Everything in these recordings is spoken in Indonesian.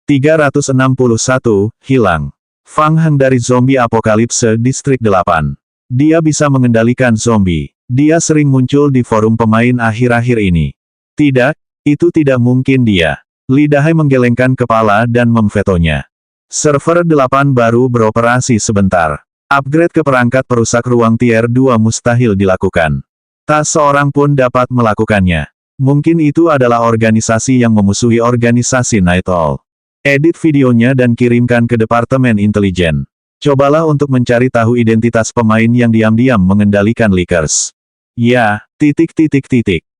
361, hilang. Fang Heng dari zombie apokalipse Distrik 8. Dia bisa mengendalikan zombie. Dia sering muncul di forum pemain akhir-akhir ini. Tidak, itu tidak mungkin dia. Li Dahai menggelengkan kepala dan memvetonya. Server 8 baru beroperasi sebentar. Upgrade ke perangkat perusak ruang tier 2 mustahil dilakukan. Tak seorang pun dapat melakukannya. Mungkin itu adalah organisasi yang memusuhi organisasi Night Owl. Edit videonya dan kirimkan ke Departemen Intelijen. Cobalah untuk mencari tahu identitas pemain yang diam-diam mengendalikan Leakers. Ya, ...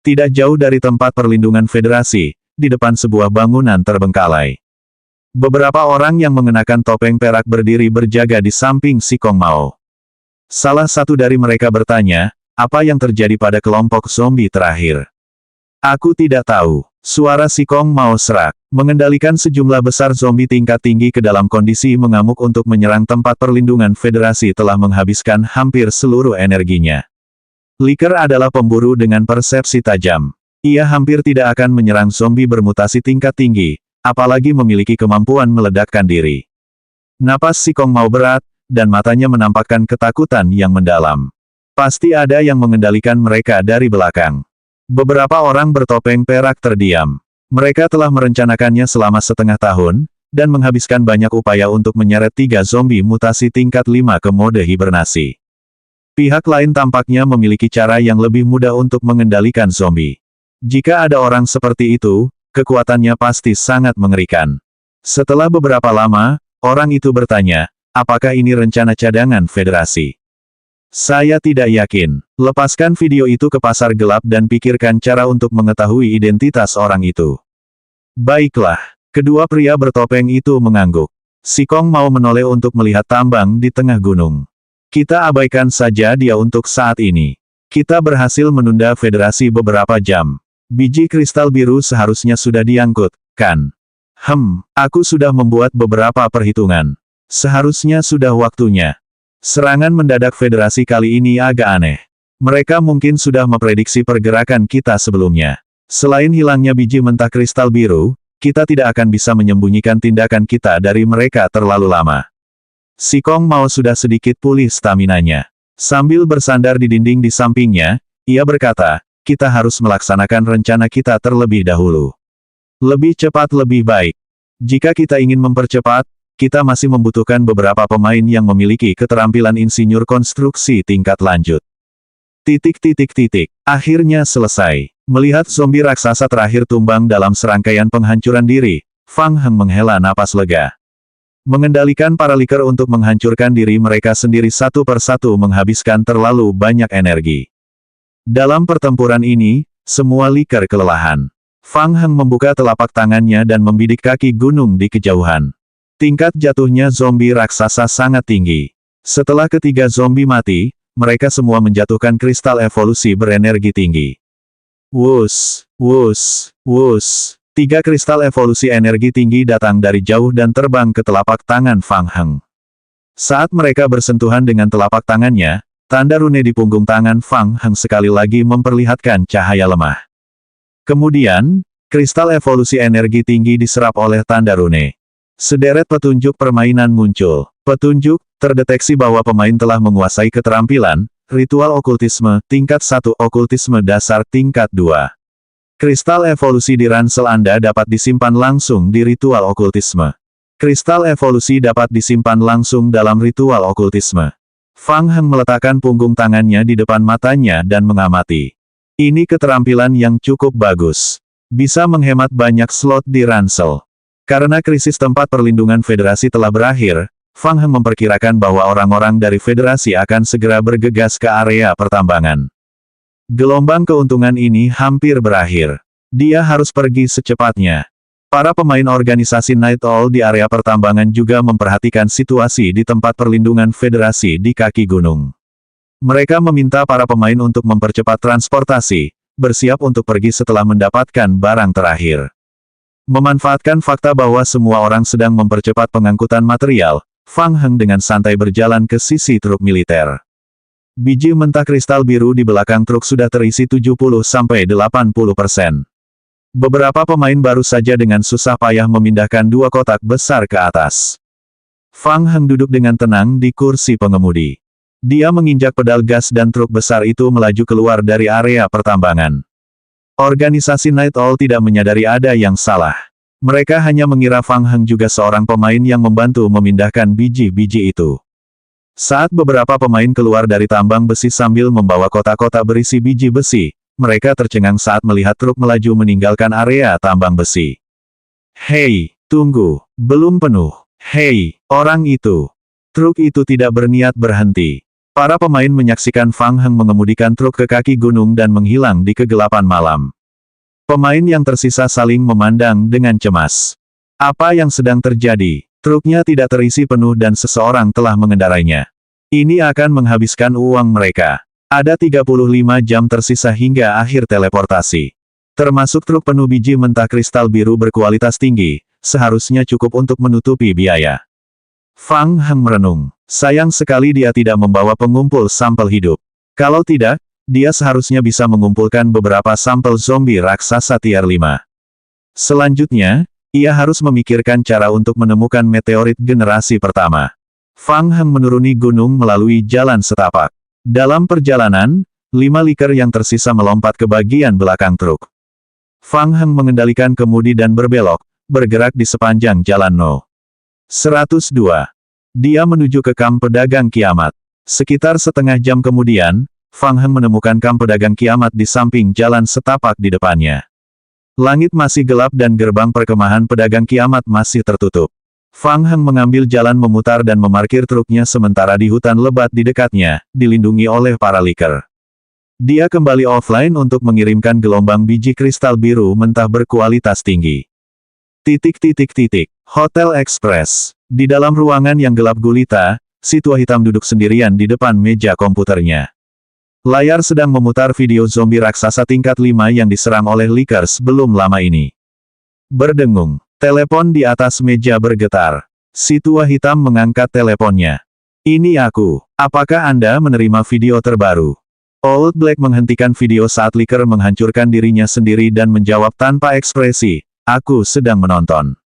Tidak jauh dari tempat perlindungan Federasi, di depan sebuah bangunan terbengkalai. Beberapa orang yang mengenakan topeng perak berdiri berjaga di samping si Kong Mao. Salah satu dari mereka bertanya, apa yang terjadi pada kelompok zombie terakhir? Aku tidak tahu. Suara si Kong Mao serak. Mengendalikan sejumlah besar zombie tingkat tinggi ke dalam kondisi mengamuk untuk menyerang tempat perlindungan Federasi telah menghabiskan hampir seluruh energinya. Leaker adalah pemburu dengan persepsi tajam. Ia hampir tidak akan menyerang zombie bermutasi tingkat tinggi, apalagi memiliki kemampuan meledakkan diri. Napas si Kong Mao berat, dan matanya menampakkan ketakutan yang mendalam. Pasti ada yang mengendalikan mereka dari belakang. Beberapa orang bertopeng perak terdiam. Mereka telah merencanakannya selama setengah tahun, dan menghabiskan banyak upaya untuk menyeret 3 zombie mutasi tingkat 5 ke mode hibernasi. Pihak lain tampaknya memiliki cara yang lebih mudah untuk mengendalikan zombie. Jika ada orang seperti itu, kekuatannya pasti sangat mengerikan. Setelah beberapa lama, orang itu bertanya, apakah ini rencana cadangan Federasi? Saya tidak yakin. Lepaskan video itu ke pasar gelap dan pikirkan cara untuk mengetahui identitas orang itu. Baiklah. Kedua pria bertopeng itu mengangguk. Si Kong mau menoleh untuk melihat tambang di tengah gunung. Kita abaikan saja dia untuk saat ini. Kita berhasil menunda Federasi beberapa jam. Biji kristal biru seharusnya sudah diangkut, kan? Aku sudah membuat beberapa perhitungan. Seharusnya sudah waktunya. Serangan mendadak Federasi kali ini agak aneh. Mereka mungkin sudah memprediksi pergerakan kita sebelumnya. Selain hilangnya biji mentah kristal biru, kita tidak akan bisa menyembunyikan tindakan kita dari mereka terlalu lama. Si Kong Mao sudah sedikit pulih staminanya. Sambil bersandar di dinding di sampingnya, ia berkata, kita harus melaksanakan rencana kita terlebih dahulu. Lebih cepat lebih baik. Jika kita ingin mempercepat, kita masih membutuhkan beberapa pemain yang memiliki keterampilan insinyur konstruksi tingkat lanjut. Akhirnya selesai. Melihat zombie raksasa terakhir tumbang dalam serangkaian penghancuran diri, Fang Heng menghela napas lega. Mengendalikan para Leaker untuk menghancurkan diri mereka sendiri satu persatu menghabiskan terlalu banyak energi. Dalam pertempuran ini, semua Leaker kelelahan. Fang Heng membuka telapak tangannya dan membidik kaki gunung di kejauhan. Tingkat jatuhnya zombie raksasa sangat tinggi. Setelah ketiga zombie mati, mereka semua menjatuhkan kristal evolusi berenergi tinggi. Wus, wus, wus. 3 kristal evolusi energi tinggi datang dari jauh dan terbang ke telapak tangan Fang Heng. Saat mereka bersentuhan dengan telapak tangannya, tanda rune di punggung tangan Fang Heng sekali lagi memperlihatkan cahaya lemah. Kemudian, kristal evolusi energi tinggi diserap oleh tanda rune. Sederet petunjuk permainan muncul. Petunjuk, terdeteksi bahwa pemain telah menguasai keterampilan, ritual okultisme, tingkat 1 okultisme dasar tingkat 2. Kristal evolusi di ransel Anda dapat disimpan langsung di ritual okultisme. Kristal evolusi dapat disimpan langsung dalam ritual okultisme. Fang Heng meletakkan punggung tangannya di depan matanya dan mengamati. Ini keterampilan yang cukup bagus. Bisa menghemat banyak slot di ransel. Karena krisis tempat perlindungan Federasi telah berakhir, Fang Heng memperkirakan bahwa orang-orang dari Federasi akan segera bergegas ke area pertambangan. Gelombang keuntungan ini hampir berakhir. Dia harus pergi secepatnya. Para pemain organisasi Night Owl di area pertambangan juga memperhatikan situasi di tempat perlindungan Federasi di kaki gunung. Mereka meminta para pemain untuk mempercepat transportasi, bersiap untuk pergi setelah mendapatkan barang terakhir. Memanfaatkan fakta bahwa semua orang sedang mempercepat pengangkutan material, Fang Heng dengan santai berjalan ke sisi truk militer. Biji mentah kristal biru di belakang truk sudah terisi 70-80%. Beberapa pemain baru saja dengan susah payah memindahkan dua kotak besar ke atas. Fang Heng duduk dengan tenang di kursi pengemudi. Dia menginjak pedal gas dan truk besar itu melaju keluar dari area pertambangan. Organisasi Night Owl tidak menyadari ada yang salah. Mereka hanya mengira Fang Heng juga seorang pemain yang membantu memindahkan biji-biji itu. Saat beberapa pemain keluar dari tambang besi sambil membawa kotak-kotak berisi biji besi, mereka tercengang saat melihat truk melaju meninggalkan area tambang besi. Hei, tunggu, belum penuh. Hei, orang itu. Truk itu tidak berniat berhenti. Para pemain menyaksikan Fang Heng mengemudikan truk ke kaki gunung dan menghilang di kegelapan malam. Pemain yang tersisa saling memandang dengan cemas. Apa yang sedang terjadi? Truknya tidak terisi penuh dan seseorang telah mengendarainya. Ini akan menghabiskan uang mereka. Ada 35 jam tersisa hingga akhir teleportasi. Termasuk truk penuh biji mentah kristal biru berkualitas tinggi, seharusnya cukup untuk menutupi biaya. Fang Heng merenung. Sayang sekali dia tidak membawa pengumpul sampel hidup. Kalau tidak, dia seharusnya bisa mengumpulkan beberapa sampel zombie raksasa tier 5. Selanjutnya, ia harus memikirkan cara untuk menemukan meteorit generasi pertama. Fang Heng menuruni gunung melalui jalan setapak. Dalam perjalanan, 5 liker yang tersisa melompat ke bagian belakang truk. Fang Heng mengendalikan kemudi dan berbelok, bergerak di sepanjang jalan No. 102. Dia menuju ke kamp pedagang kiamat. Sekitar setengah jam kemudian, Fang Heng menemukan kamp pedagang kiamat di samping jalan setapak di depannya. Langit masih gelap dan gerbang perkemahan pedagang kiamat masih tertutup. Fang Heng mengambil jalan memutar dan memarkir truknya sementara di hutan lebat di dekatnya, dilindungi oleh para liker. Dia kembali offline untuk mengirimkan gelombang biji kristal biru mentah berkualitas tinggi. Hotel Express. Di dalam ruangan yang gelap gulita, si tua hitam duduk sendirian di depan meja komputernya. Layar sedang memutar video zombie raksasa tingkat 5 yang diserang oleh Likers belum lama ini. Berdengung. Telepon di atas meja bergetar. Si tua hitam mengangkat teleponnya. Ini aku. Apakah Anda menerima video terbaru? Old Black menghentikan video saat Liker menghancurkan dirinya sendiri dan menjawab tanpa ekspresi. Aku sedang menonton.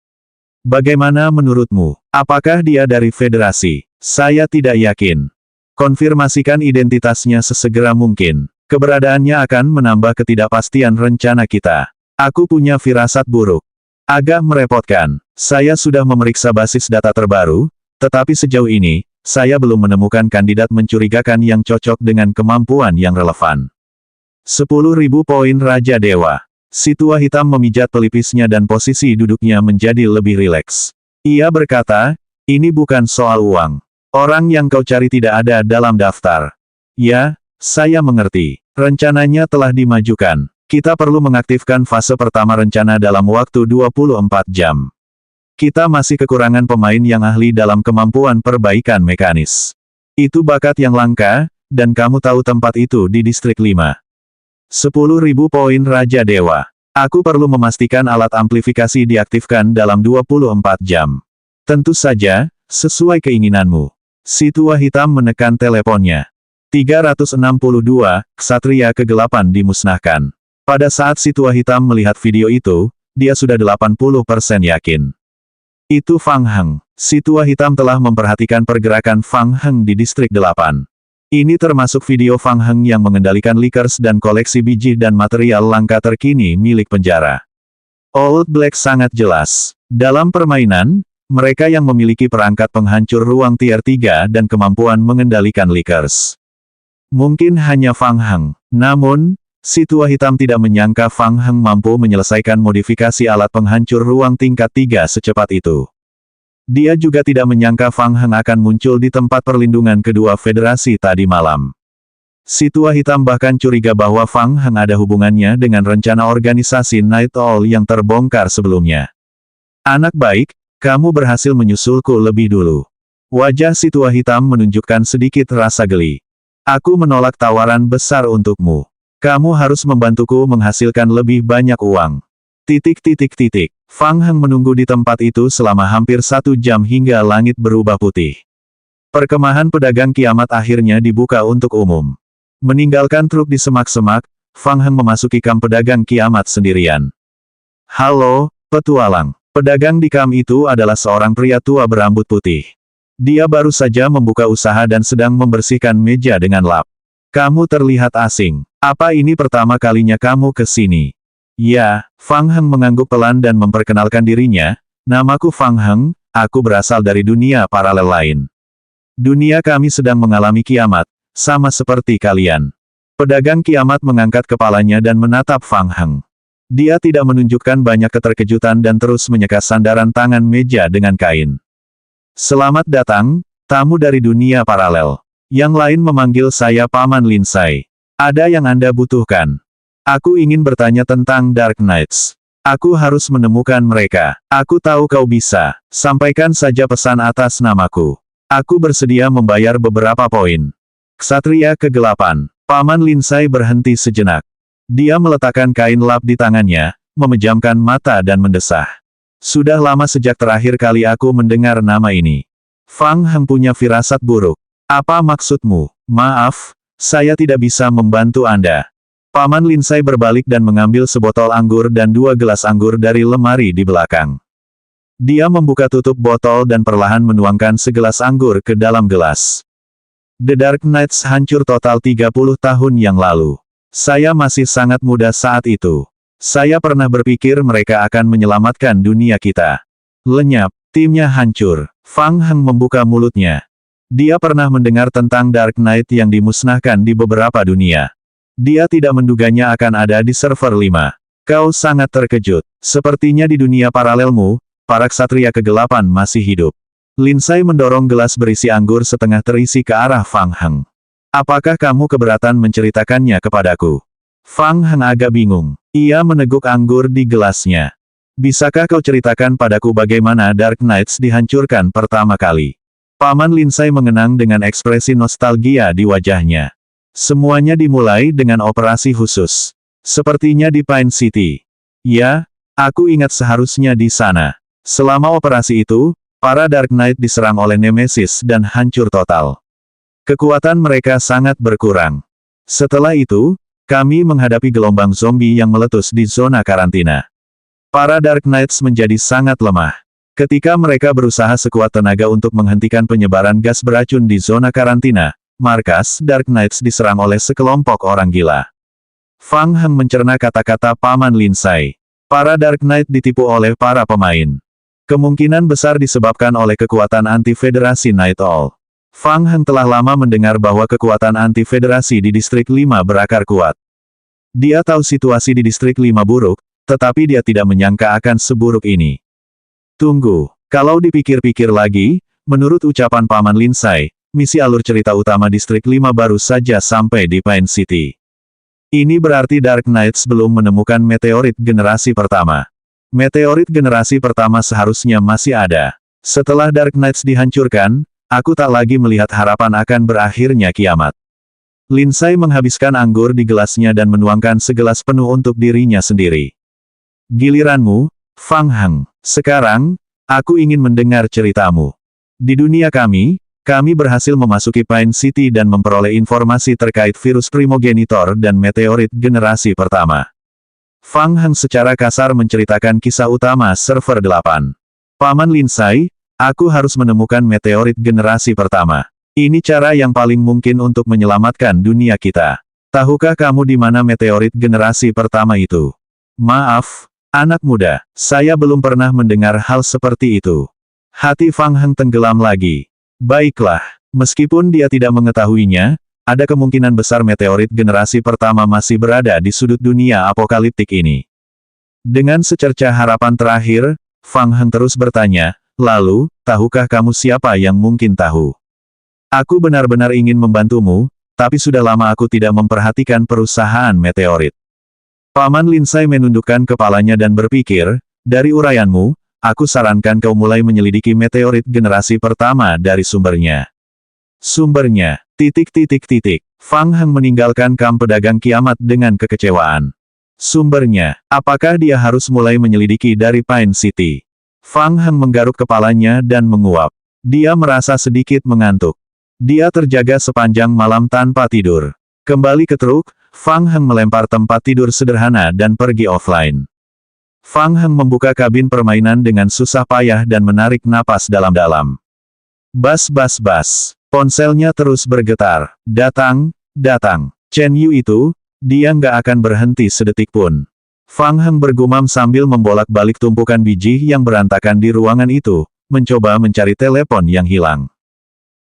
Bagaimana menurutmu? Apakah dia dari Federasi? Saya tidak yakin. Konfirmasikan identitasnya sesegera mungkin. Keberadaannya akan menambah ketidakpastian rencana kita. Aku punya firasat buruk. Agak merepotkan. Saya sudah memeriksa basis data terbaru, tetapi sejauh ini, saya belum menemukan kandidat mencurigakan yang cocok dengan kemampuan yang relevan. 10.000 poin Raja Dewa. Si tua hitam memijat pelipisnya dan posisi duduknya menjadi lebih rileks. Ia berkata, ini bukan soal uang. Orang yang kau cari tidak ada dalam daftar. Ya, saya mengerti. Rencananya telah dimajukan. Kita perlu mengaktifkan fase pertama rencana dalam waktu 24 jam. Kita masih kekurangan pemain yang ahli dalam kemampuan perbaikan mekanis. Itu bakat yang langka, dan kamu tahu tempat itu di distrik 5. 10.000 poin Raja Dewa. Aku perlu memastikan alat amplifikasi diaktifkan dalam 24 jam. Tentu saja, sesuai keinginanmu. Si tua hitam menekan teleponnya. 362, Ksatria Kegelapan dimusnahkan. Pada saat si tua hitam melihat video itu, dia sudah 80% yakin. Itu Fang Heng. Si tua hitam telah memperhatikan pergerakan Fang Heng di distrik 8. Ini termasuk video Fang Heng yang mengendalikan Likers dan koleksi biji dan material langka terkini milik penjara. Old Black sangat jelas. Dalam permainan, mereka yang memiliki perangkat penghancur ruang tier 3 dan kemampuan mengendalikan Likers. Mungkin hanya Fang Heng. Namun, si tua hitam tidak menyangka Fang Heng mampu menyelesaikan modifikasi alat penghancur ruang tingkat 3 secepat itu. Dia juga tidak menyangka Fang Heng akan muncul di tempat perlindungan kedua Federasi tadi malam. Si tua hitam bahkan curiga bahwa Fang Heng ada hubungannya dengan rencana organisasi Night Owl yang terbongkar sebelumnya. Anak baik, kamu berhasil menyusulku lebih dulu. Wajah si tua hitam menunjukkan sedikit rasa geli. Aku menolak tawaran besar untukmu. Kamu harus membantuku menghasilkan lebih banyak uang. Fang Heng menunggu di tempat itu selama hampir 1 jam hingga langit berubah putih. Perkemahan pedagang kiamat akhirnya dibuka untuk umum. Meninggalkan truk di semak-semak, Fang Heng memasuki kamp pedagang kiamat sendirian. Halo, petualang. Pedagang di kam itu adalah seorang pria tua berambut putih. Dia baru saja membuka usaha dan sedang membersihkan meja dengan lap. Kamu terlihat asing. Apa ini pertama kalinya kamu ke sini? Ya, Fang Heng mengangguk pelan dan memperkenalkan dirinya. Namaku Fang Heng, aku berasal dari dunia paralel lain. Dunia kami sedang mengalami kiamat, sama seperti kalian. Pedagang kiamat mengangkat kepalanya dan menatap Fang Heng. Dia tidak menunjukkan banyak keterkejutan dan terus menyeka sandaran tangan meja dengan kain. Selamat datang, tamu dari dunia paralel. Yang lain memanggil saya Paman Lin Sai. Ada yang Anda butuhkan? Aku ingin bertanya tentang Dark Knights. Aku harus menemukan mereka. Aku tahu kau bisa. Sampaikan saja pesan atas namaku. Aku bersedia membayar beberapa poin. Ksatria Kegelapan. Paman Lin Sai berhenti sejenak. Dia meletakkan kain lap di tangannya, memejamkan mata dan mendesah. Sudah lama sejak terakhir kali aku mendengar nama ini. Fang Heng punya firasat buruk. Apa maksudmu? Maaf, saya tidak bisa membantu Anda. Paman Lin Sai berbalik dan mengambil sebotol anggur dan 2 gelas anggur dari lemari di belakang. Dia membuka tutup botol dan perlahan menuangkan segelas anggur ke dalam gelas. The Dark Knights hancur total 30 tahun yang lalu. Saya masih sangat muda saat itu. Saya pernah berpikir mereka akan menyelamatkan dunia kita. Lenyap, timnya hancur. Fang Heng membuka mulutnya. Dia pernah mendengar tentang Dark Knight yang dimusnahkan di beberapa dunia. Dia tidak menduganya akan ada di server 5. Kau sangat terkejut. Sepertinya di dunia paralelmu, para ksatria kegelapan masih hidup. Lin Sai mendorong gelas berisi anggur setengah terisi ke arah Fang Heng. Apakah kamu keberatan menceritakannya kepadaku? Fang Heng agak bingung. Ia meneguk anggur di gelasnya. Bisakah kau ceritakan padaku bagaimana Dark Knights dihancurkan pertama kali? Paman Lin Sai mengenang dengan ekspresi nostalgia di wajahnya. Semuanya dimulai dengan operasi khusus. Sepertinya di Pine City. Ya, aku ingat seharusnya di sana. Selama operasi itu, para Dark Knight diserang oleh Nemesis dan hancur total. Kekuatan mereka sangat berkurang. Setelah itu, kami menghadapi gelombang zombie yang meletus di zona karantina. Para Dark Knights menjadi sangat lemah. Ketika mereka berusaha sekuat tenaga untuk menghentikan penyebaran gas beracun di zona karantina, markas Dark Knights diserang oleh sekelompok orang gila. Fang Heng mencerna kata-kata Paman Lin Sai. Para Dark Knight ditipu oleh para pemain. Kemungkinan besar disebabkan oleh kekuatan anti-federasi Night Owl. Fang Heng telah lama mendengar bahwa kekuatan anti-federasi di Distrik 5 berakar kuat. Dia tahu situasi di Distrik 5 buruk, tetapi dia tidak menyangka akan seburuk ini. Tunggu, kalau dipikir-pikir lagi, menurut ucapan Paman Lin Sai, misi alur cerita utama Distrik 5 baru saja sampai di Pine City. Ini berarti Dark Knights belum menemukan meteorit generasi pertama. Meteorit generasi pertama seharusnya masih ada. Setelah Dark Knights dihancurkan, aku tak lagi melihat harapan akan berakhirnya kiamat. Lin Sai menghabiskan anggur di gelasnya dan menuangkan segelas penuh untuk dirinya sendiri. Giliranmu, Fang Heng. Sekarang, aku ingin mendengar ceritamu. Di dunia kami berhasil memasuki Pine City dan memperoleh informasi terkait virus primogenitor dan meteorit generasi pertama. Fang Heng secara kasar menceritakan kisah utama server 8. Paman Lin Sai, aku harus menemukan meteorit generasi pertama. Ini cara yang paling mungkin untuk menyelamatkan dunia kita. Tahukah kamu di mana meteorit generasi pertama itu? Maaf, anak muda, saya belum pernah mendengar hal seperti itu. Hati Fang Heng tenggelam lagi. Baiklah, meskipun dia tidak mengetahuinya, ada kemungkinan besar meteorit generasi pertama masih berada di sudut dunia apokaliptik ini. Dengan secercah harapan terakhir, Fang Heng terus bertanya, lalu, tahukah kamu siapa yang mungkin tahu? Aku benar-benar ingin membantumu, tapi sudah lama aku tidak memperhatikan perusahaan meteorit. Paman Lin Sai menundukkan kepalanya dan berpikir, dari uraianmu, aku sarankan kau mulai menyelidiki meteorit generasi pertama dari sumbernya. Sumbernya. Fang Heng meninggalkan kam pedagang kiamat dengan kekecewaan. Sumbernya, apakah dia harus mulai menyelidiki dari Pine City? Fang Heng menggaruk kepalanya dan menguap. Dia merasa sedikit mengantuk. Dia terjaga sepanjang malam tanpa tidur. Kembali ke truk, Fang Heng melempar tempat tidur sederhana dan pergi offline. Fang Heng membuka kabin permainan dengan susah payah dan menarik napas dalam-dalam. Bas bas bas. Ponselnya terus bergetar. Datang, datang. Chen Yu itu, dia nggak akan berhenti sedetik pun. Fang Heng bergumam sambil membolak-balik tumpukan biji yang berantakan di ruangan itu, mencoba mencari telepon yang hilang.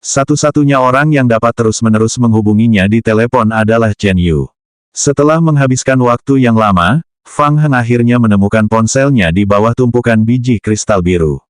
Satu-satunya orang yang dapat terus-menerus menghubunginya di telepon adalah Chen Yu. Setelah menghabiskan waktu yang lama, Fang Heng akhirnya menemukan ponselnya di bawah tumpukan biji kristal biru.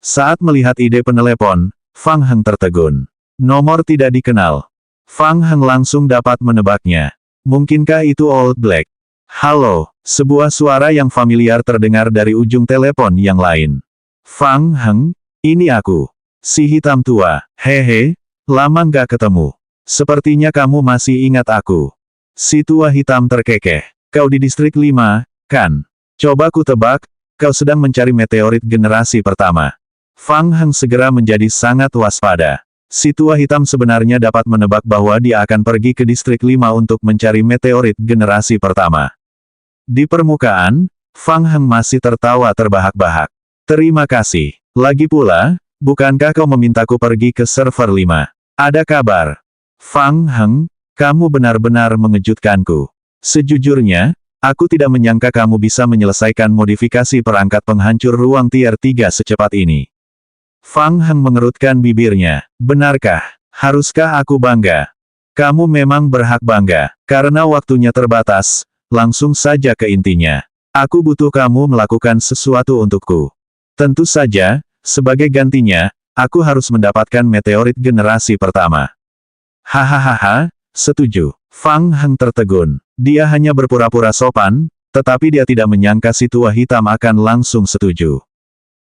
Saat melihat ide penelepon, Fang Heng tertegun. Nomor tidak dikenal. Fang Heng langsung dapat menebaknya. Mungkinkah itu Old Black? Halo, sebuah suara yang familiar terdengar dari ujung telepon yang lain. Fang Heng, ini aku. Si hitam tua. Hehe, lama nggak ketemu. Sepertinya kamu masih ingat aku. Si tua hitam terkekeh. Kau di distrik 5, kan? Coba ku tebak, kau sedang mencari meteorit generasi pertama. Fang Heng segera menjadi sangat waspada. Si tua hitam sebenarnya dapat menebak bahwa dia akan pergi ke distrik 5 untuk mencari meteorit generasi pertama. Di permukaan, Fang Heng masih tertawa terbahak-bahak. Terima kasih. Lagi pula, bukankah kau memintaku pergi ke server 5? Ada kabar? Fang Heng, kamu benar-benar mengejutkanku. Sejujurnya, aku tidak menyangka kamu bisa menyelesaikan modifikasi perangkat penghancur ruang tier 3 secepat ini. Fang Heng mengerutkan bibirnya. Benarkah? Haruskah aku bangga? Kamu memang berhak bangga. Karena waktunya terbatas, langsung saja ke intinya. Aku butuh kamu melakukan sesuatu untukku. Tentu saja, sebagai gantinya, aku harus mendapatkan meteorit generasi pertama. Hahaha, setuju. Fang Heng tertegun. Dia hanya berpura-pura sopan, tetapi dia tidak menyangka si tua hitam akan langsung setuju.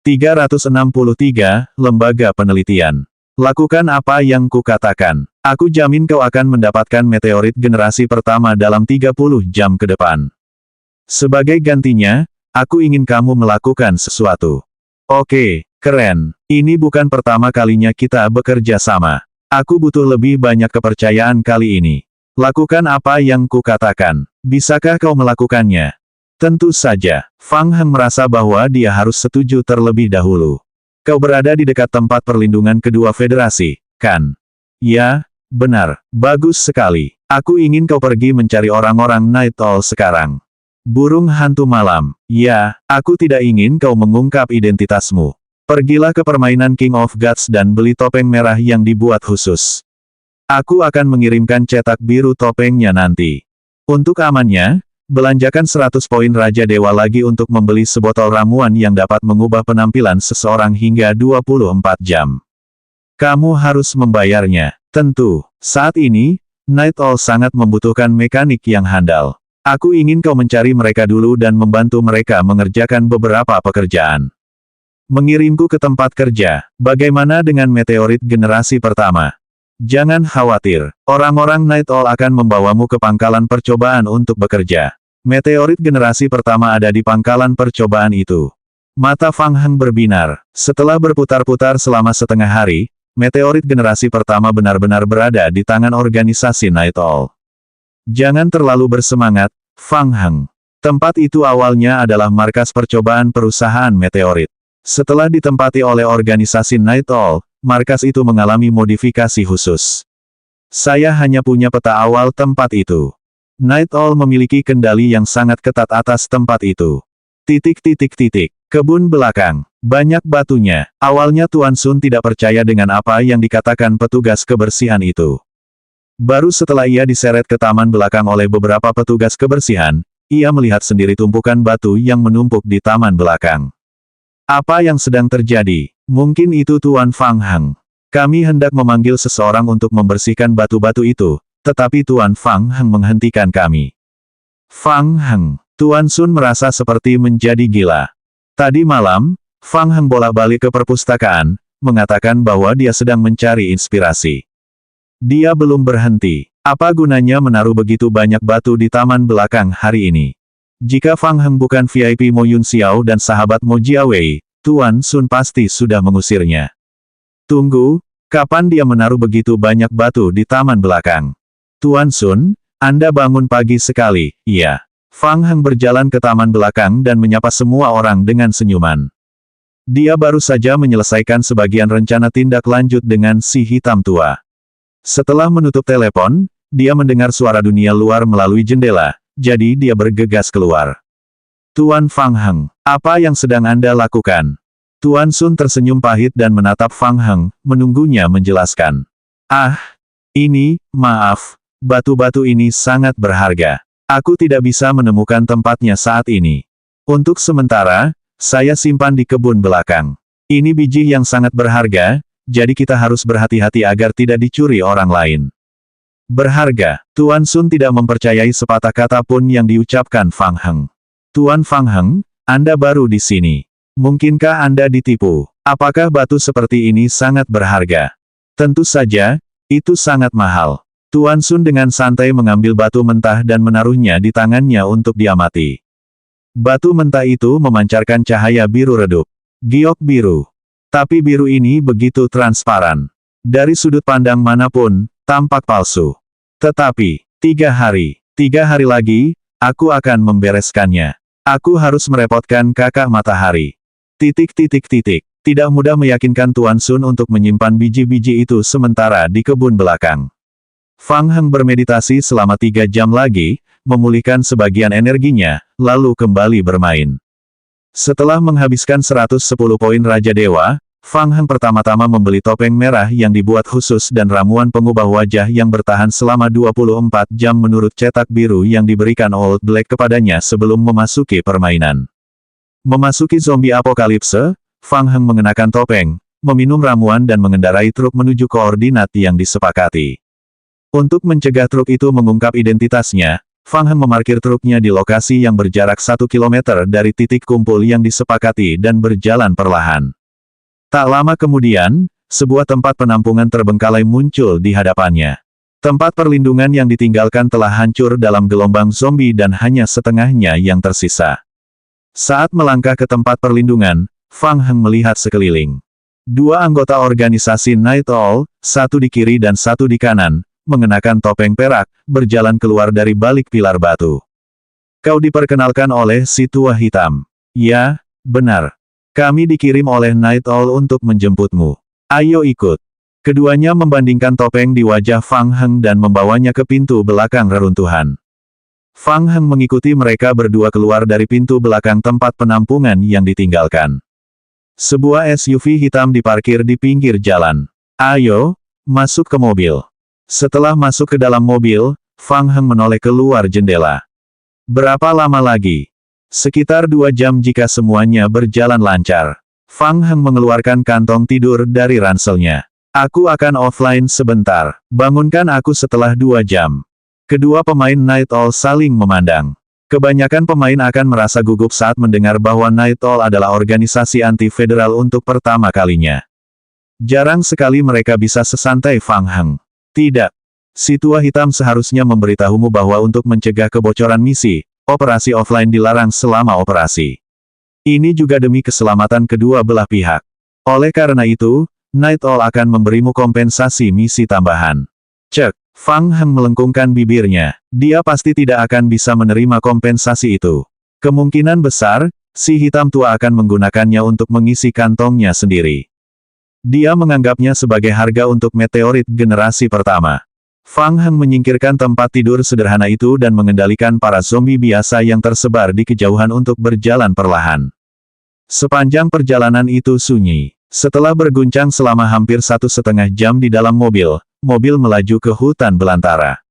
363, Lembaga Penelitian. Lakukan apa yang kukatakan. Aku jamin kau akan mendapatkan meteorit generasi pertama dalam 30 jam ke depan. Sebagai gantinya, aku ingin kamu melakukan sesuatu. Oke, keren. Ini bukan pertama kalinya kita bekerja sama. Aku butuh lebih banyak kepercayaan kali ini. Lakukan apa yang kukatakan. Bisakah kau melakukannya? Tentu saja. Fang Heng merasa bahwa dia harus setuju terlebih dahulu. Kau berada di dekat tempat perlindungan kedua federasi, kan? Ya, benar. Bagus sekali. Aku ingin kau pergi mencari orang-orang Night Owl sekarang. Burung hantu malam. Ya, aku tidak ingin kau mengungkap identitasmu. Pergilah ke permainan King of Gods dan beli topeng merah yang dibuat khusus. Aku akan mengirimkan cetak biru topengnya nanti. Untuk amannya, belanjakan 100 poin Raja Dewa lagi untuk membeli sebotol ramuan yang dapat mengubah penampilan seseorang hingga 24 jam. Kamu harus membayarnya. Tentu, saat ini, Night Owl sangat membutuhkan mekanik yang handal. Aku ingin kau mencari mereka dulu dan membantu mereka mengerjakan beberapa pekerjaan. Mengirimku ke tempat kerja, bagaimana dengan meteorit generasi pertama? Jangan khawatir, orang-orang Night Owl akan membawamu ke pangkalan percobaan untuk bekerja. Meteorit generasi pertama ada di pangkalan percobaan itu. Mata Fang Heng berbinar. Setelah berputar-putar selama setengah hari, meteorit generasi pertama benar-benar berada di tangan organisasi Night Owl. Jangan terlalu bersemangat, Fang Heng. Tempat itu awalnya adalah markas percobaan perusahaan meteorit. Setelah ditempati oleh organisasi Night Owl, markas itu mengalami modifikasi khusus. Saya hanya punya peta awal tempat itu. Night Owl memiliki kendali yang sangat ketat atas tempat itu. Kebun belakang. Banyak batunya. Awalnya Tuan Sun tidak percaya dengan apa yang dikatakan petugas kebersihan itu. Baru setelah ia diseret ke taman belakang oleh beberapa petugas kebersihan, ia melihat sendiri tumpukan batu yang menumpuk di taman belakang. Apa yang sedang terjadi? Mungkin itu Tuan Fang Heng. Kami hendak memanggil seseorang untuk membersihkan batu-batu itu, tetapi Tuan Fang Heng menghentikan kami. Fang Heng. Tuan Sun merasa seperti menjadi gila. Tadi malam, Fang Heng bolak-balik ke perpustakaan, mengatakan bahwa dia sedang mencari inspirasi. Dia belum berhenti. Apa gunanya menaruh begitu banyak batu di taman belakang hari ini? Jika Fang Heng bukan VIP Mo Yun Xiao dan sahabat Mo Jiawei, Tuan Sun pasti sudah mengusirnya. Tunggu, kapan dia menaruh begitu banyak batu di taman belakang? Tuan Sun, Anda bangun pagi sekali, iya. Fang Heng berjalan ke taman belakang dan menyapa semua orang dengan senyuman. Dia baru saja menyelesaikan sebagian rencana tindak lanjut dengan si hitam tua. Setelah menutup telepon, dia mendengar suara dunia luar melalui jendela, jadi dia bergegas keluar. Tuan Fang Heng, apa yang sedang Anda lakukan? Tuan Sun tersenyum pahit dan menatap Fang Heng, menunggunya menjelaskan. Ah, ini, maaf, batu-batu ini sangat berharga. Aku tidak bisa menemukan tempatnya saat ini. Untuk sementara, saya simpan di kebun belakang. Ini biji yang sangat berharga, jadi kita harus berhati-hati agar tidak dicuri orang lain. Berharga, Tuan Sun tidak mempercayai sepatah kata pun yang diucapkan Fang Heng. Tuan Fang Heng, Anda baru di sini. Mungkinkah Anda ditipu? Apakah batu seperti ini sangat berharga? Tentu saja, itu sangat mahal. Tuan Sun dengan santai mengambil batu mentah dan menaruhnya di tangannya untuk diamati. Batu mentah itu memancarkan cahaya biru redup. Giok biru. Tapi biru ini begitu transparan. Dari sudut pandang manapun, tampak palsu. Tetapi, 3 hari lagi, aku akan membereskannya. Aku harus merepotkan kakak matahari. Tidak mudah meyakinkan Tuan Sun untuk menyimpan biji-biji itu sementara di kebun belakang. Fang Heng bermeditasi selama 3 jam lagi, memulihkan sebagian energinya, lalu kembali bermain. Setelah menghabiskan 110 poin Raja Dewa, Fang Heng pertama-tama membeli topeng merah yang dibuat khusus dan ramuan pengubah wajah yang bertahan selama 24 jam menurut cetak biru yang diberikan Old Black kepadanya sebelum memasuki permainan. Memasuki zombie apokalipse, Fang Heng mengenakan topeng, meminum ramuan dan mengendarai truk menuju koordinat yang disepakati. Untuk mencegah truk itu mengungkap identitasnya, Fang Heng memarkir truknya di lokasi yang berjarak 1 km dari titik kumpul yang disepakati dan berjalan perlahan. Tak lama kemudian, sebuah tempat penampungan terbengkalai muncul di hadapannya. Tempat perlindungan yang ditinggalkan telah hancur dalam gelombang zombie dan hanya setengahnya yang tersisa. Saat melangkah ke tempat perlindungan, Fang Heng melihat sekeliling. 2 anggota organisasi Night Owl, satu di kiri dan satu di kanan, mengenakan topeng perak, berjalan keluar dari balik pilar batu. Kau diperkenalkan oleh si tua hitam. Ya, benar. Kami dikirim oleh Night Owl untuk menjemputmu. Ayo ikut. Keduanya membandingkan topeng di wajah Fang Heng dan membawanya ke pintu belakang reruntuhan. Fang Heng mengikuti mereka berdua keluar dari pintu belakang tempat penampungan yang ditinggalkan. Sebuah SUV hitam diparkir di pinggir jalan. Ayo, masuk ke mobil. Setelah masuk ke dalam mobil, Fang Heng menoleh keluar jendela. Berapa lama lagi? Sekitar 2 jam jika semuanya berjalan lancar. Fang Heng mengeluarkan kantong tidur dari ranselnya. Aku akan offline sebentar. Bangunkan aku setelah 2 jam. Kedua pemain Night Owl saling memandang. Kebanyakan pemain akan merasa gugup saat mendengar bahwa Night Owl adalah organisasi anti-federal untuk pertama kalinya. Jarang sekali mereka bisa sesantai Fang Heng. Tidak. Si tua hitam seharusnya memberitahumu bahwa untuk mencegah kebocoran misi, operasi offline dilarang selama operasi. Ini juga demi keselamatan kedua belah pihak. Oleh karena itu, Night Owl akan memberimu kompensasi misi tambahan. Cek, Fang Heng melengkungkan bibirnya. Dia pasti tidak akan bisa menerima kompensasi itu. Kemungkinan besar, si hitam tua akan menggunakannya untuk mengisi kantongnya sendiri. Dia menganggapnya sebagai harga untuk meteorit generasi pertama. Fang Heng menyingkirkan tempat tidur sederhana itu dan mengendalikan para zombie biasa yang tersebar di kejauhan untuk berjalan perlahan. Sepanjang perjalanan itu sunyi. Setelah berguncang selama hampir 1,5 jam di dalam mobil, mobil melaju ke hutan belantara.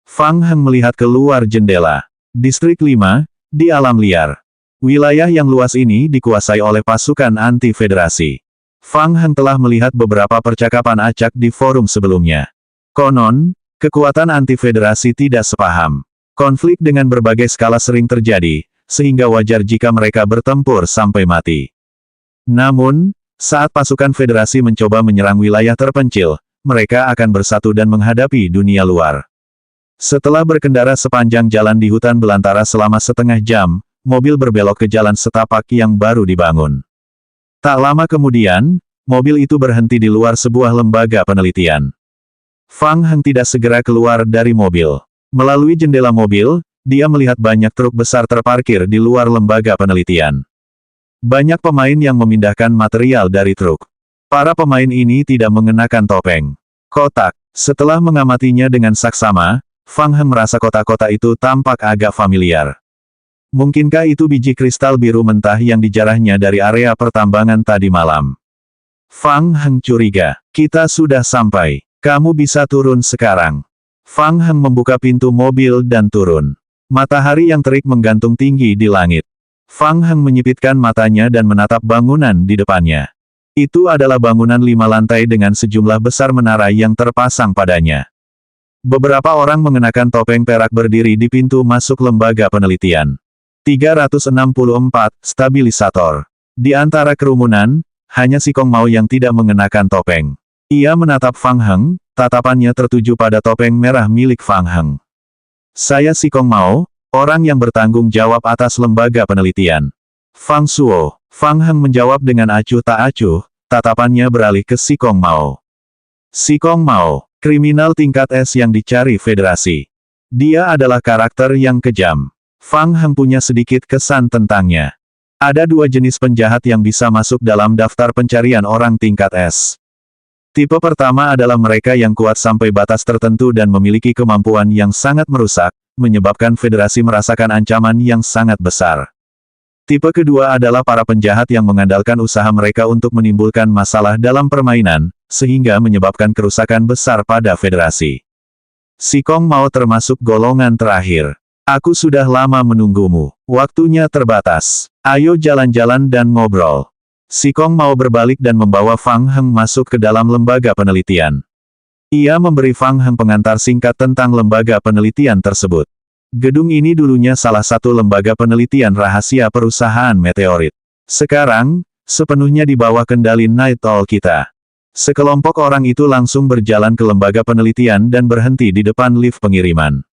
Fang Heng melihat keluar jendela. Distrik 5, di alam liar. Wilayah yang luas ini dikuasai oleh pasukan anti-federasi. Fang Heng telah melihat beberapa percakapan acak di forum sebelumnya. Konon, kekuatan anti-federasi tidak sepaham. Konflik dengan berbagai skala sering terjadi, sehingga wajar jika mereka bertempur sampai mati. Namun, saat pasukan federasi mencoba menyerang wilayah terpencil, mereka akan bersatu dan menghadapi dunia luar. Setelah berkendara sepanjang jalan di hutan belantara selama setengah jam, mobil berbelok ke jalan setapak yang baru dibangun. Tak lama kemudian, mobil itu berhenti di luar sebuah lembaga penelitian. Fang Heng tidak segera keluar dari mobil. Melalui jendela mobil, dia melihat banyak truk besar terparkir di luar lembaga penelitian. Banyak pemain yang memindahkan material dari truk. Para pemain ini tidak mengenakan topeng. Kotak. Setelah mengamatinya dengan saksama, Fang Heng merasa kotak-kotak itu tampak agak familiar. Mungkinkah itu biji kristal biru mentah yang dijarahnya dari area pertambangan tadi malam? Fang Heng curiga. Kita sudah sampai. Kamu bisa turun sekarang. Fang Heng membuka pintu mobil dan turun. Matahari yang terik menggantung tinggi di langit. Fang Heng menyipitkan matanya dan menatap bangunan di depannya. Itu adalah bangunan 5 lantai dengan sejumlah besar menara yang terpasang padanya. Beberapa orang mengenakan topeng perak berdiri di pintu masuk lembaga penelitian. 364 stabilisator. Di antara kerumunan, hanya Si Kong Mao yang tidak mengenakan topeng. Ia menatap Fang Heng, tatapannya tertuju pada topeng merah milik Fang Heng. Saya Si Kong Mao, orang yang bertanggung jawab atas lembaga penelitian. Fang Suo. Fang Heng menjawab dengan acuh tak acuh, tatapannya beralih ke Si Kong Mao. Si Kong Mao, kriminal tingkat S yang dicari Federasi. Dia adalah karakter yang kejam. Fang Heng punya sedikit kesan tentangnya. Ada 2 jenis penjahat yang bisa masuk dalam daftar pencarian orang tingkat S. Tipe pertama adalah mereka yang kuat sampai batas tertentu dan memiliki kemampuan yang sangat merusak, menyebabkan Federasi merasakan ancaman yang sangat besar. Tipe kedua adalah para penjahat yang mengandalkan usaha mereka untuk menimbulkan masalah dalam permainan, sehingga menyebabkan kerusakan besar pada Federasi. Si Kong Mao termasuk golongan terakhir. Aku sudah lama menunggumu. Waktunya terbatas. Ayo jalan-jalan dan ngobrol. Si Kong Mao berbalik dan membawa Fang Heng masuk ke dalam lembaga penelitian. Ia memberi Fang Heng pengantar singkat tentang lembaga penelitian tersebut. Gedung ini dulunya salah satu lembaga penelitian rahasia perusahaan meteorit. Sekarang, sepenuhnya di bawah kendali Night Owl kita. Sekelompok orang itu langsung berjalan ke lembaga penelitian dan berhenti di depan lift pengiriman.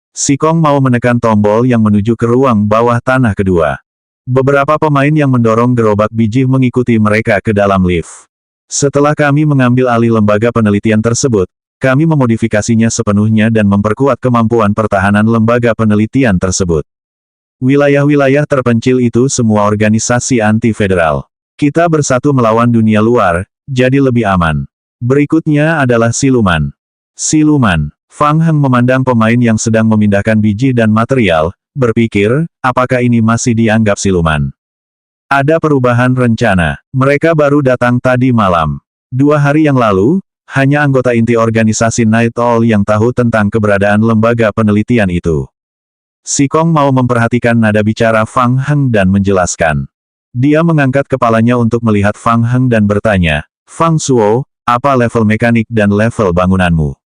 Si Kong Mao menekan tombol yang menuju ke ruang bawah tanah kedua. Beberapa pemain yang mendorong gerobak biji mengikuti mereka ke dalam lift. Setelah kami mengambil alih lembaga penelitian tersebut, kami memodifikasinya sepenuhnya dan memperkuat kemampuan pertahanan lembaga penelitian tersebut. Wilayah-wilayah terpencil itu semua organisasi anti-federal. Kita bersatu melawan dunia luar, jadi lebih aman. Berikutnya adalah siluman. Siluman. Fang Heng memandang pemain yang sedang memindahkan biji dan material, berpikir, apakah ini masih dianggap siluman? Ada perubahan rencana. Mereka baru datang tadi malam. 2 hari yang lalu, hanya anggota inti organisasi Night Owl yang tahu tentang keberadaan lembaga penelitian itu. Si Kong Mao memperhatikan nada bicara Fang Heng dan menjelaskan. Dia mengangkat kepalanya untuk melihat Fang Heng dan bertanya, Fang Suo, apa level mekanik dan level bangunanmu?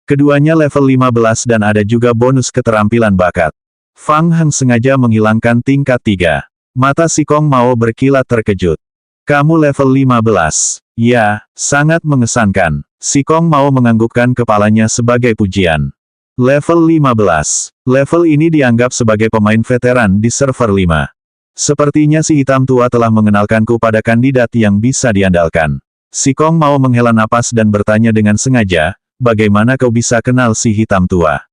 Keduanya level 15 dan ada juga bonus keterampilan bakat. Fang Heng sengaja menghilangkan tingkat 3. Mata Si Kong Mao berkilat terkejut. Kamu level 15. Ya, sangat mengesankan. Si Kong Mao menganggukkan kepalanya sebagai pujian. Level 15. Level ini dianggap sebagai pemain veteran di server 5. Sepertinya si hitam tua telah mengenalkanku pada kandidat yang bisa diandalkan. Si Kong Mao menghela napas dan bertanya dengan sengaja, bagaimana kau bisa kenal si hitam tua?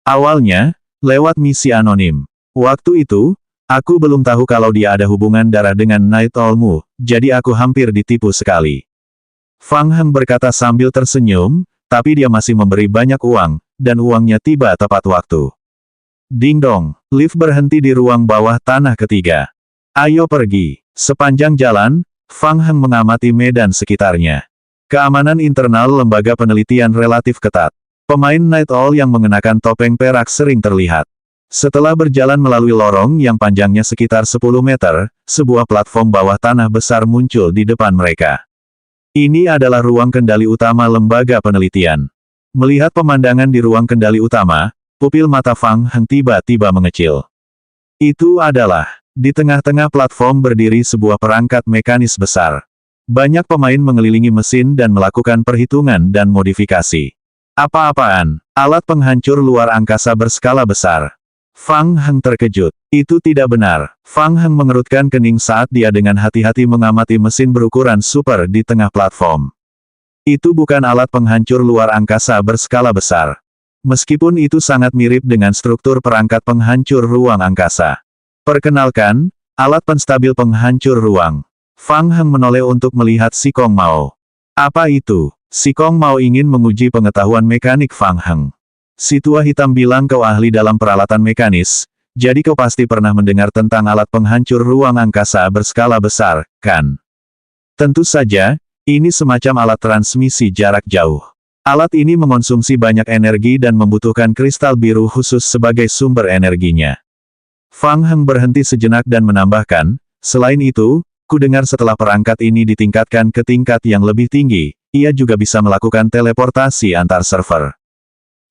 Awalnya, lewat misi anonim. Waktu itu, aku belum tahu kalau dia ada hubungan darah dengan Night Owl-mu, jadi aku hampir ditipu sekali. Fang Heng berkata sambil tersenyum, tapi dia masih memberi banyak uang, dan uangnya tiba tepat waktu. Ding dong, lift berhenti di ruang bawah tanah ketiga. Ayo pergi. Sepanjang jalan, Fang Heng mengamati medan sekitarnya. Keamanan internal lembaga penelitian relatif ketat. Pemain Night Owl yang mengenakan topeng perak sering terlihat. Setelah berjalan melalui lorong yang panjangnya sekitar 10 meter, sebuah platform bawah tanah besar muncul di depan mereka. Ini adalah ruang kendali utama lembaga penelitian. Melihat pemandangan di ruang kendali utama, pupil mata Fang Heng tiba-tiba mengecil. Itu adalah, di tengah-tengah platform berdiri sebuah perangkat mekanis besar. Banyak pemain mengelilingi mesin dan melakukan perhitungan dan modifikasi. Apa-apaan? Alat penghancur luar angkasa berskala besar. Fang Heng terkejut. Itu tidak benar. Fang Heng mengerutkan kening saat dia dengan hati-hati mengamati mesin berukuran super di tengah platform. Itu bukan alat penghancur luar angkasa berskala besar. Meskipun itu sangat mirip dengan struktur perangkat penghancur ruang angkasa. Perkenalkan, alat penstabil penghancur ruang. Fang Heng menoleh untuk melihat Si Kong Mao. Apa itu? Si Kong Mao ingin menguji pengetahuan mekanik Fang Heng. Si tua hitam bilang kau ahli dalam peralatan mekanis, jadi kau pasti pernah mendengar tentang alat penghancur ruang angkasa berskala besar, kan? Tentu saja, ini semacam alat transmisi jarak jauh. Alat ini mengonsumsi banyak energi dan membutuhkan kristal biru khusus sebagai sumber energinya. Fang Heng berhenti sejenak dan menambahkan, selain itu, ku dengar setelah perangkat ini ditingkatkan ke tingkat yang lebih tinggi, ia juga bisa melakukan teleportasi antar server.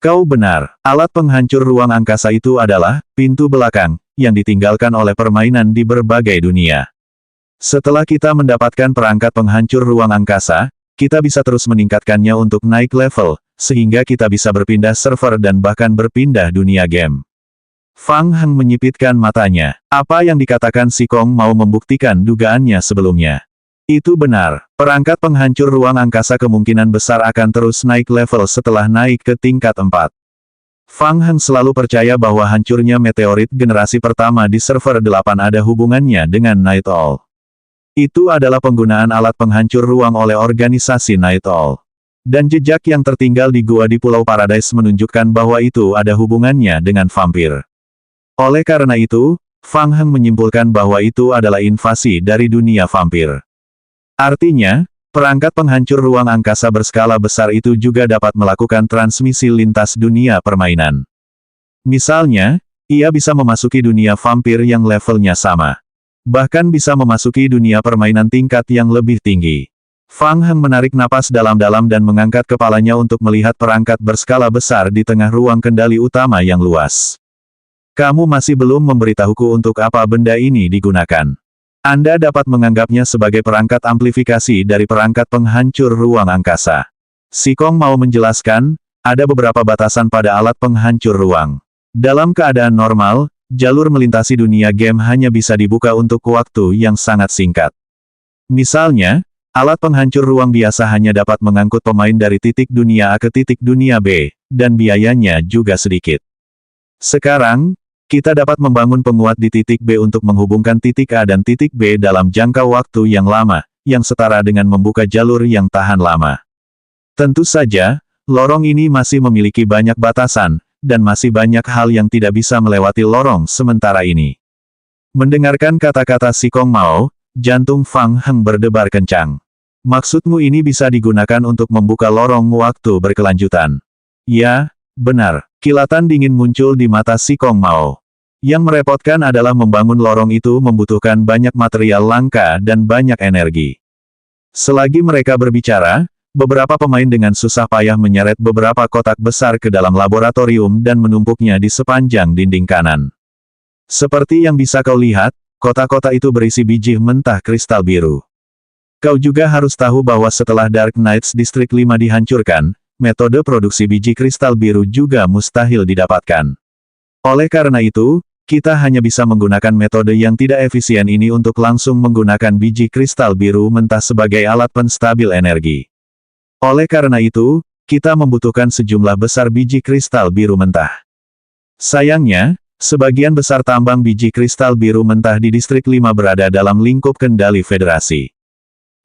Kau benar, alat penghancur ruang angkasa itu adalah pintu belakang yang ditinggalkan oleh permainan di berbagai dunia. Setelah kita mendapatkan perangkat penghancur ruang angkasa, kita bisa terus meningkatkannya untuk naik level, sehingga kita bisa berpindah server dan bahkan berpindah dunia game. Fang Heng menyipitkan matanya. Apa yang dikatakan Si Kong mau membuktikan dugaannya sebelumnya. Itu benar, perangkat penghancur ruang angkasa kemungkinan besar akan terus naik level setelah naik ke tingkat 4. Fang Heng selalu percaya bahwa hancurnya meteorit generasi pertama di server 8 ada hubungannya dengan Night Owl. Itu adalah penggunaan alat penghancur ruang oleh organisasi Night Owl. Dan jejak yang tertinggal di gua di Pulau Paradise menunjukkan bahwa itu ada hubungannya dengan vampir. Oleh karena itu, Fang Heng menyimpulkan bahwa itu adalah invasi dari dunia vampir. Artinya, perangkat penghancur ruang angkasa berskala besar itu juga dapat melakukan transmisi lintas dunia permainan. Misalnya, ia bisa memasuki dunia vampir yang levelnya sama. Bahkan bisa memasuki dunia permainan tingkat yang lebih tinggi. Fang Heng menarik napas dalam-dalam dan mengangkat kepalanya untuk melihat perangkat berskala besar di tengah ruang kendali utama yang luas. Kamu masih belum memberitahuku untuk apa benda ini digunakan. Anda dapat menganggapnya sebagai perangkat amplifikasi dari perangkat penghancur ruang angkasa. Si Kong mau menjelaskan, ada beberapa batasan pada alat penghancur ruang. Dalam keadaan normal, jalur melintasi dunia game hanya bisa dibuka untuk waktu yang sangat singkat. Misalnya, alat penghancur ruang biasa hanya dapat mengangkut pemain dari titik dunia A ke titik dunia B, dan biayanya juga sedikit. Sekarang, kita dapat membangun penguat di titik B untuk menghubungkan titik A dan titik B dalam jangka waktu yang lama, yang setara dengan membuka jalur yang tahan lama. Tentu saja, lorong ini masih memiliki banyak batasan, dan masih banyak hal yang tidak bisa melewati lorong sementara ini. Mendengarkan kata-kata Si Kong Mao, jantung Fang Heng berdebar kencang. Maksudmu ini bisa digunakan untuk membuka lorong waktu berkelanjutan? Ya, benar. Kilatan dingin muncul di mata Si Kong Mao. Yang merepotkan adalah membangun lorong itu membutuhkan banyak material langka dan banyak energi. Selagi mereka berbicara, beberapa pemain dengan susah payah menyeret beberapa kotak besar ke dalam laboratorium dan menumpuknya di sepanjang dinding kanan. Seperti yang bisa kau lihat, kotak-kotak itu berisi biji mentah kristal biru. Kau juga harus tahu bahwa setelah Dark Knights District 5 dihancurkan, metode produksi biji kristal biru juga mustahil didapatkan. Oleh karena itu, kita hanya bisa menggunakan metode yang tidak efisien ini untuk langsung menggunakan biji kristal biru mentah sebagai alat penstabil energi. Oleh karena itu, kita membutuhkan sejumlah besar biji kristal biru mentah. Sayangnya, sebagian besar tambang biji kristal biru mentah di Distrik 5 berada dalam lingkup kendali Federasi.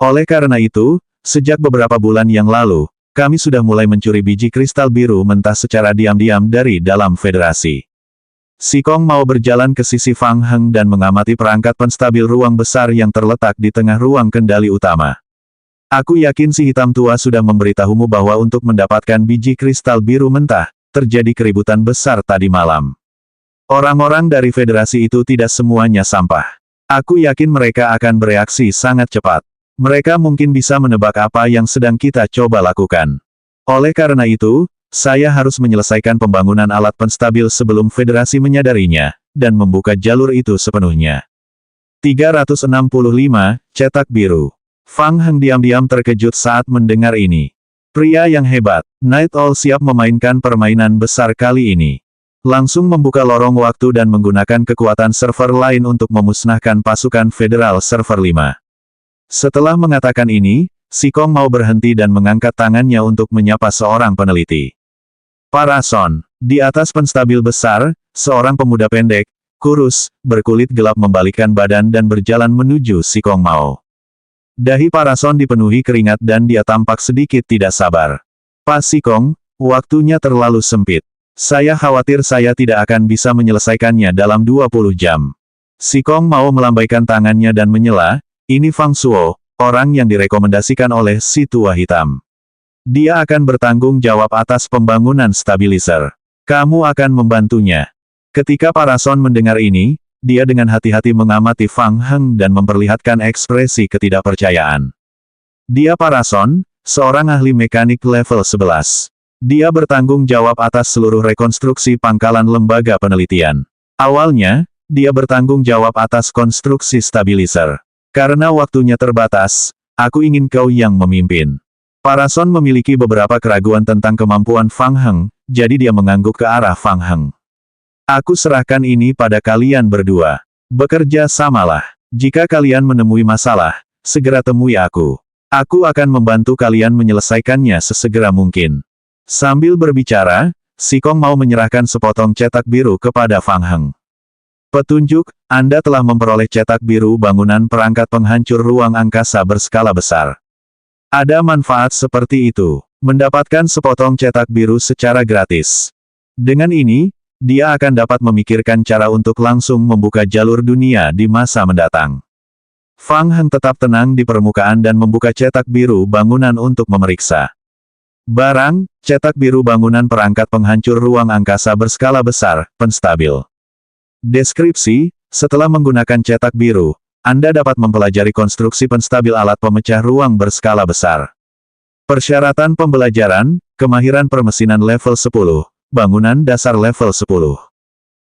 Oleh karena itu, sejak beberapa bulan yang lalu, kami sudah mulai mencuri biji kristal biru mentah secara diam-diam dari dalam Federasi. Si Kong mau berjalan ke sisi Fang Heng dan mengamati perangkat penstabil ruang besar yang terletak di tengah ruang kendali utama. Aku yakin si hitam tua sudah memberitahumu bahwa untuk mendapatkan biji kristal biru mentah, terjadi keributan besar tadi malam. Orang-orang dari federasi itu tidak semuanya sampah. Aku yakin mereka akan bereaksi sangat cepat. Mereka mungkin bisa menebak apa yang sedang kita coba lakukan. Oleh karena itu, saya harus menyelesaikan pembangunan alat penstabil sebelum federasi menyadarinya, dan membuka jalur itu sepenuhnya. 365, cetak biru. Fang Heng diam-diam terkejut saat mendengar ini. Pria yang hebat, Night Owl siap memainkan permainan besar kali ini. Langsung membuka lorong waktu dan menggunakan kekuatan server lain untuk memusnahkan pasukan federal server 5. Setelah mengatakan ini, Si Kong mau berhenti dan mengangkat tangannya untuk menyapa seorang peneliti. Parason. Di atas penstabil besar, seorang pemuda pendek, kurus, berkulit gelap membalikkan badan dan berjalan menuju Si Kong Mao. Dahi Parason dipenuhi keringat dan dia tampak sedikit tidak sabar. Pak Si Kong, waktunya terlalu sempit. Saya khawatir saya tidak akan bisa menyelesaikannya dalam 20 jam. Si Kong Mao melambaikan tangannya dan menyela, ini Fang Suo, orang yang direkomendasikan oleh si tua hitam. Dia akan bertanggung jawab atas pembangunan stabilizer. Kamu akan membantunya. Ketika Parason mendengar ini, dia dengan hati-hati mengamati Fang Heng dan memperlihatkan ekspresi ketidakpercayaan. Dia Parason, seorang ahli mekanik level 11. Dia bertanggung jawab atas seluruh rekonstruksi pangkalan lembaga penelitian. Awalnya, dia bertanggung jawab atas konstruksi stabilizer. Karena waktunya terbatas, aku ingin kau yang memimpin. Parason memiliki beberapa keraguan tentang kemampuan Fang Heng, jadi dia mengangguk ke arah Fang Heng. Aku serahkan ini pada kalian berdua. Bekerja samalah. Jika kalian menemui masalah, segera temui aku. Aku akan membantu kalian menyelesaikannya sesegera mungkin. Sambil berbicara, Si Kong mau menyerahkan sepotong cetak biru kepada Fang Heng. Petunjuk, Anda telah memperoleh cetak biru bangunan perangkat penghancur ruang angkasa berskala besar. Ada manfaat seperti itu, mendapatkan sepotong cetak biru secara gratis. Dengan ini, dia akan dapat memikirkan cara untuk langsung membuka jalur dunia di masa mendatang. Fang Heng tetap tenang di permukaan dan membuka cetak biru bangunan untuk memeriksa. Barang, cetak biru bangunan perangkat penghancur ruang angkasa berskala besar, penstabil. Deskripsi, setelah menggunakan cetak biru, Anda dapat mempelajari konstruksi penstabil alat pemecah ruang berskala besar. Persyaratan pembelajaran, kemahiran permesinan level 10, bangunan dasar level 10.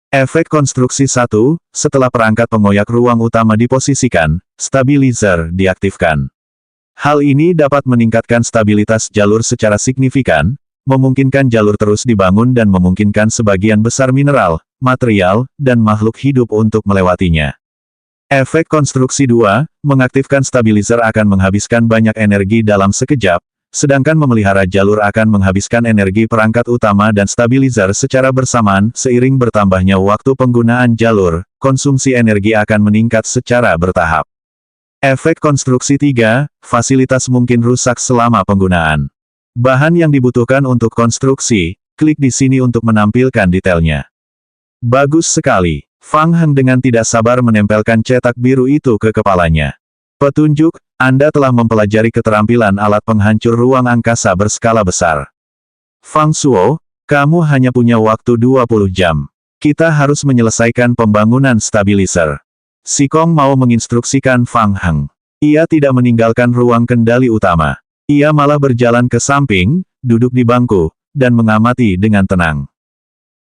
Efek konstruksi 1, setelah perangkat pengoyak ruang utama diposisikan, stabilizer diaktifkan. Hal ini dapat meningkatkan stabilitas jalur secara signifikan, memungkinkan jalur terus dibangun dan memungkinkan sebagian besar mineral, material, dan makhluk hidup untuk melewatinya. Efek konstruksi 2, mengaktifkan stabilizer akan menghabiskan banyak energi dalam sekejap, sedangkan memelihara jalur akan menghabiskan energi perangkat utama dan stabilizer secara bersamaan. Seiring bertambahnya waktu penggunaan jalur, konsumsi energi akan meningkat secara bertahap. Efek konstruksi 3, fasilitas mungkin rusak selama penggunaan. Bahan yang dibutuhkan untuk konstruksi, klik di sini untuk menampilkan detailnya. Bagus sekali. Fang Heng dengan tidak sabar menempelkan cetak biru itu ke kepalanya. Petunjuk, Anda telah mempelajari keterampilan alat penghancur ruang angkasa berskala besar. Fang Suo, kamu hanya punya waktu 20 jam. Kita harus menyelesaikan pembangunan stabilizer. Si Kong mau menginstruksikan Fang Heng. Ia tidak meninggalkan ruang kendali utama. Ia malah berjalan ke samping, duduk di bangku, dan mengamati dengan tenang.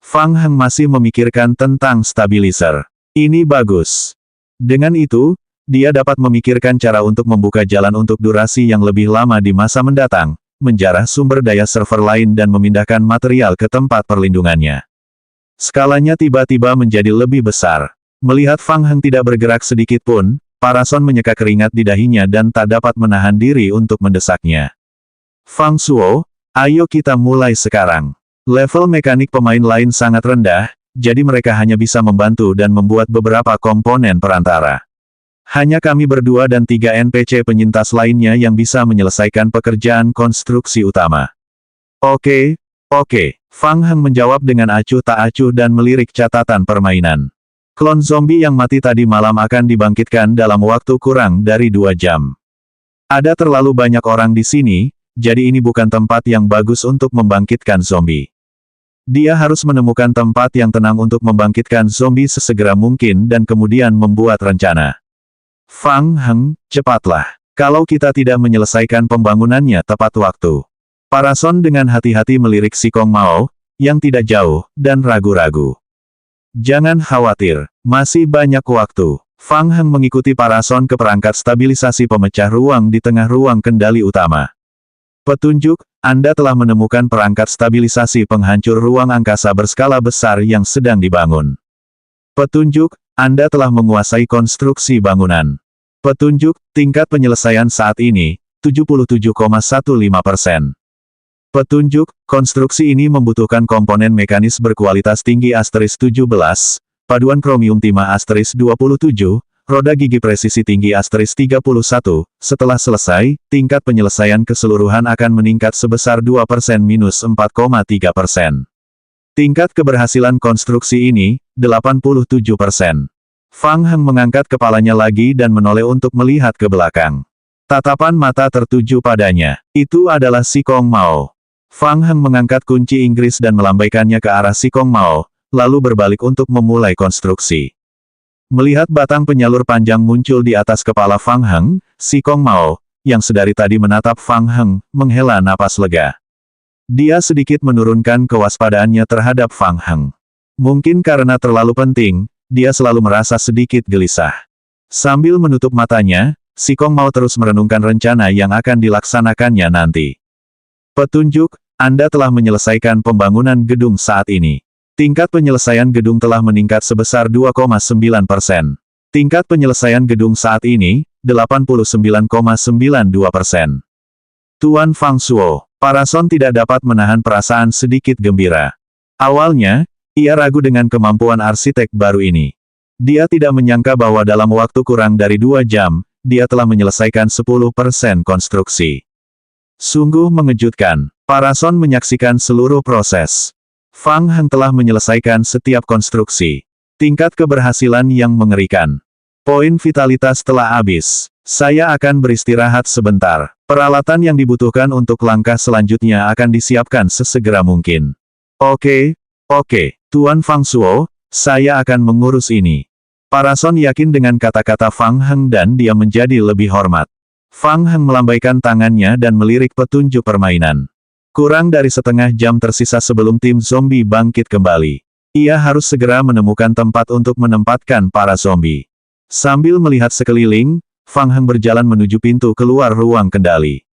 Fang Heng masih memikirkan tentang stabilizer. Ini bagus. Dengan itu, dia dapat memikirkan cara untuk membuka jalan untuk durasi yang lebih lama di masa mendatang, menjarah sumber daya server lain dan memindahkan material ke tempat perlindungannya. Skalanya tiba-tiba menjadi lebih besar. Melihat Fang Heng tidak bergerak sedikit pun, Parason menyeka keringat di dahinya dan tak dapat menahan diri untuk mendesaknya. Fang Suo, ayo kita mulai sekarang. Level mekanik pemain lain sangat rendah, jadi mereka hanya bisa membantu dan membuat beberapa komponen perantara. Hanya kami berdua dan 3 NPC penyintas lainnya yang bisa menyelesaikan pekerjaan konstruksi utama. Oke. Fang Heng menjawab dengan acuh tak acuh dan melirik catatan permainan. Klon zombie yang mati tadi malam akan dibangkitkan dalam waktu kurang dari 2 jam. Ada terlalu banyak orang di sini, jadi ini bukan tempat yang bagus untuk membangkitkan zombie. Dia harus menemukan tempat yang tenang untuk membangkitkan zombie sesegera mungkin dan kemudian membuat rencana. Fang Heng, cepatlah. Kalau kita tidak menyelesaikan pembangunannya tepat waktu. Parason dengan hati-hati melirik Si Kong Mao, yang tidak jauh, dan ragu-ragu. Jangan khawatir, masih banyak waktu. Fang Heng mengikuti Parason ke perangkat stabilisasi pemecah ruang di tengah ruang kendali utama. Petunjuk, Anda telah menemukan perangkat stabilisasi penghancur ruang angkasa berskala besar yang sedang dibangun. Petunjuk, Anda telah menguasai konstruksi bangunan. Petunjuk, tingkat penyelesaian saat ini, 77,15%. Petunjuk, konstruksi ini membutuhkan komponen mekanis berkualitas tinggi *17, paduan kromium timah *27, roda gigi presisi tinggi *31. Setelah selesai, tingkat penyelesaian keseluruhan akan meningkat sebesar 2%-4,3%. Tingkat keberhasilan konstruksi ini, 87%. Fang Heng mengangkat kepalanya lagi dan menoleh untuk melihat ke belakang. Tatapan mata tertuju padanya. Itu adalah Si Kong Mao. Fang Heng mengangkat kunci Inggris dan melambaikannya ke arah Si Kong Mao, lalu berbalik untuk memulai konstruksi. Melihat batang penyalur panjang muncul di atas kepala Fang Heng, Si Kong Mao, yang sedari tadi menatap Fang Heng, menghela napas lega. Dia sedikit menurunkan kewaspadaannya terhadap Fang Heng. Mungkin karena terlalu penting, dia selalu merasa sedikit gelisah. Sambil menutup matanya, Si Kong Mao terus merenungkan rencana yang akan dilaksanakannya nanti. Petunjuk, Anda telah menyelesaikan pembangunan gedung saat ini. Tingkat penyelesaian gedung telah meningkat sebesar 2,9%. Tingkat penyelesaian gedung saat ini, 89,92%. Tuan Fang Shuo, Parason tidak dapat menahan perasaan sedikit gembira. Awalnya, ia ragu dengan kemampuan arsitek baru ini. Dia tidak menyangka bahwa dalam waktu kurang dari 2 jam, dia telah menyelesaikan 10% konstruksi. Sungguh mengejutkan. Parason menyaksikan seluruh proses. Fang Heng telah menyelesaikan setiap konstruksi. Tingkat keberhasilan yang mengerikan. Poin vitalitas telah habis. Saya akan beristirahat sebentar. Peralatan yang dibutuhkan untuk langkah selanjutnya akan disiapkan sesegera mungkin. Oke, Tuan Fang Shuo, saya akan mengurus ini. Parason yakin dengan kata-kata Fang Heng dan dia menjadi lebih hormat. Fang Heng melambaikan tangannya dan melirik petunjuk permainan. Kurang dari setengah jam tersisa sebelum tim zombie bangkit kembali. Ia harus segera menemukan tempat untuk menempatkan para zombie. Sambil melihat sekeliling, Fang Heng berjalan menuju pintu keluar ruang kendali.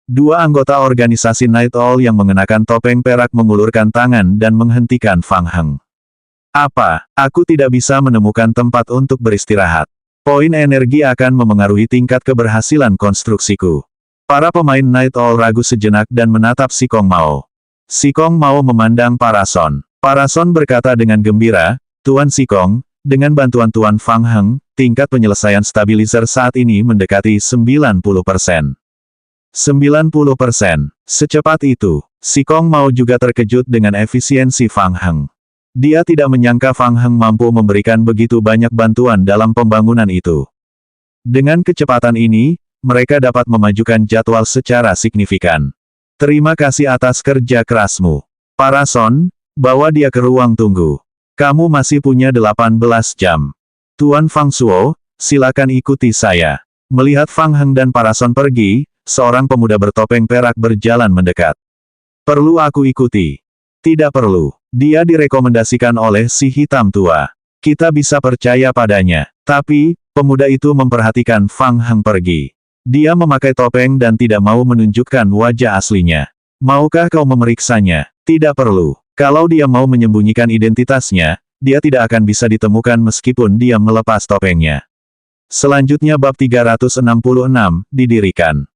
Dua anggota organisasi Night Owl yang mengenakan topeng perak mengulurkan tangan dan menghentikan Fang Heng. Apa? Aku tidak bisa menemukan tempat untuk beristirahat. Poin energi akan memengaruhi tingkat keberhasilan konstruksiku. Para pemain Night Owl ragu sejenak dan menatap Si Kong Mao. Si Kong Mao memandang Parason. Parason berkata dengan gembira, Tuan Si Kong, dengan bantuan Tuan Fang Heng, tingkat penyelesaian stabilizer saat ini mendekati 90%. 90%. Secepat itu, Si Kong Mao juga terkejut dengan efisiensi Fang Heng. Dia tidak menyangka Fang Heng mampu memberikan begitu banyak bantuan dalam pembangunan itu. Dengan kecepatan ini, mereka dapat memajukan jadwal secara signifikan. Terima kasih atas kerja kerasmu. Parason, bawa dia ke ruang tunggu. Kamu masih punya 18 jam. Tuan Fang Shuo, silakan ikuti saya. Melihat Fang Heng dan Parason pergi, seorang pemuda bertopeng perak berjalan mendekat. Perlu aku ikuti? Tidak perlu. Dia direkomendasikan oleh si hitam tua. Kita bisa percaya padanya. Tapi, pemuda itu memperhatikan Fang Heng pergi. Dia memakai topeng dan tidak mau menunjukkan wajah aslinya. Maukah kau memeriksanya? Tidak perlu. Kalau dia mau menyembunyikan identitasnya, dia tidak akan bisa ditemukan meskipun dia melepas topengnya. Selanjutnya bab 366, didirikan.